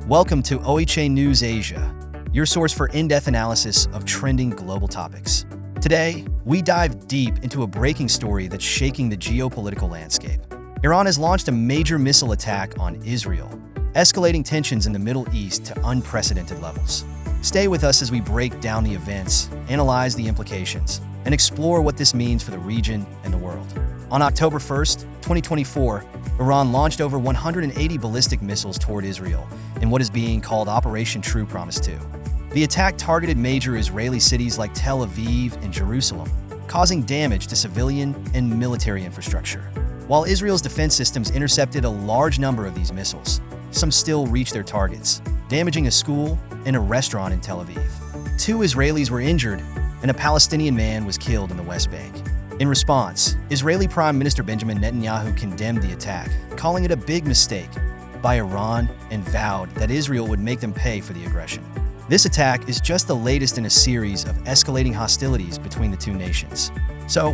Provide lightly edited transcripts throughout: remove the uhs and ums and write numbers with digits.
Welcome to OHA News Asia, your source for in-depth analysis of trending global topics. Today, we dive deep into a breaking story that's shaking the geopolitical landscape. Iran has launched a major missile attack on Israel, escalating tensions in the Middle East to unprecedented levels. Stay with us as we break down the events, analyze the implications, and explore what this means for the region and the world. On October 1st, 2024, Iran launched over 180 ballistic missiles toward Israel in what is being called Operation True Promise 2. The attack targeted major Israeli cities like Tel Aviv and Jerusalem, causing damage to civilian and military infrastructure. While Israel's defense systems intercepted a large number of these missiles, some still reached their targets, damaging a school and a restaurant in Tel Aviv. 2 Israelis were injured, and a Palestinian man was killed in the West Bank. In response, Israeli Prime Minister Benjamin Netanyahu condemned the attack, calling it a big mistake by Iran and vowed that Israel would make them pay for the aggression. This attack is just the latest in a series of escalating hostilities between the two nations. So,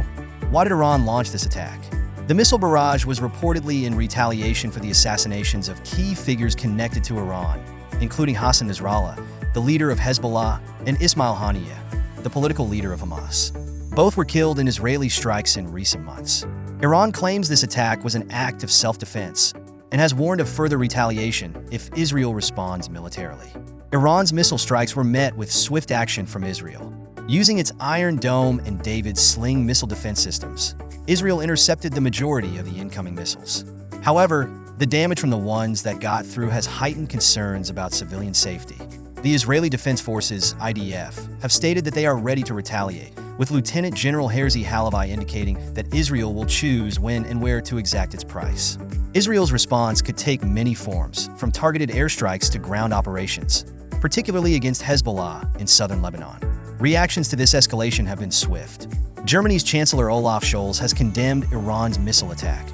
why did Iran launch this attack? The missile barrage was reportedly in retaliation for the assassinations of key figures connected to Iran, including Hamas and Hezbollah, the leader of Hezbollah, and Ismail Haniyeh, the political leader of Hamas. Both were killed in Israeli strikes in recent months. Iran claims this attack was an act of self-defense and has warned of further retaliation if Israel responds militarily. Iran's missile strikes were met with swift action from Israel. Using its Iron Dome and David's Sling missile defense systems, Israel intercepted the majority of the incoming missiles. However, the damage from the ones that got through has heightened concerns about civilian safety. The Israeli Defense Forces, IDF, have stated that they are ready to retaliate, with Lieutenant General Herzi Halabi indicating that Israel will choose when and where to exact its price. Israel's response could take many forms, from targeted airstrikes to ground operations, particularly against Hezbollah in southern Lebanon. Reactions to this escalation have been swift. Germany's Chancellor Olaf Scholz has condemned Iran's missile attack,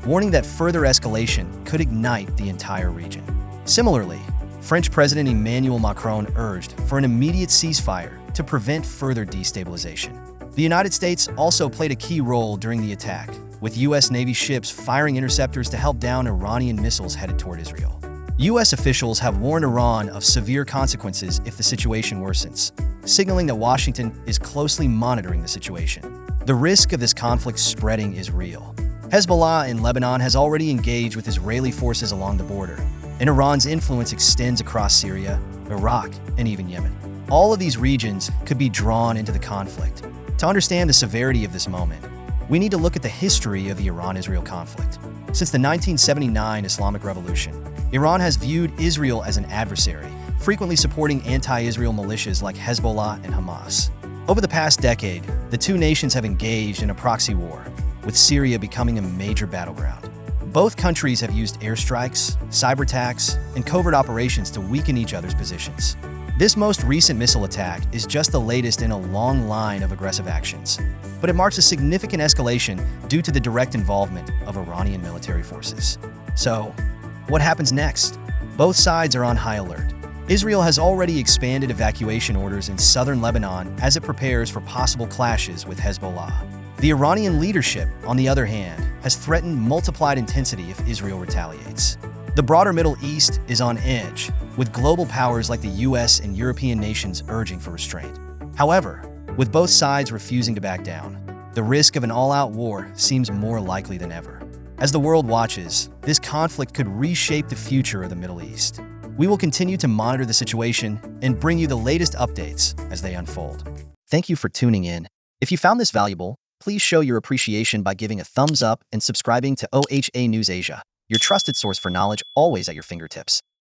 warning that further escalation could ignite the entire region. Similarly, French President Emmanuel Macron urged for an immediate ceasefire to prevent further destabilization. The United States also played a key role during the attack, with U.S. Navy ships firing interceptors to help down Iranian missiles headed toward Israel. U.S. officials have warned Iran of severe consequences if the situation worsens, signaling that Washington is closely monitoring the situation. The risk of this conflict spreading is real. Hezbollah in Lebanon has already engaged with Israeli forces along the border, and Iran's influence extends across Syria, Iraq, and even Yemen. All of these regions could be drawn into the conflict. To understand the severity of this moment, we need to look at the history of the Iran-Israel conflict. Since the 1979 Islamic Revolution, Iran has viewed Israel as an adversary, frequently supporting anti-Israel militias like Hezbollah and Hamas. Over the past decade, the two nations have engaged in a proxy war, with Syria becoming a major battleground. Both countries have used airstrikes, cyber attacks, and covert operations to weaken each other's positions. This most recent missile attack is just the latest in a long line of aggressive actions, but it marks a significant escalation due to the direct involvement of Iranian military forces. So, what happens next? Both sides are on high alert. Israel has already expanded evacuation orders in southern Lebanon as it prepares for possible clashes with Hezbollah. The Iranian leadership, on the other hand, has threatened multiplied intensity if Israel retaliates. The broader Middle East is on edge, with global powers like the US and European nations urging for restraint. However, with both sides refusing to back down, the risk of an all-out war seems more likely than ever. As the world watches, this conflict could reshape the future of the Middle East. We will continue to monitor the situation and bring you the latest updates as they unfold. Thank you for tuning in. If you found this valuable, please show your appreciation by giving a thumbs up and subscribing to OHA News Asia, your trusted source for knowledge always at your fingertips.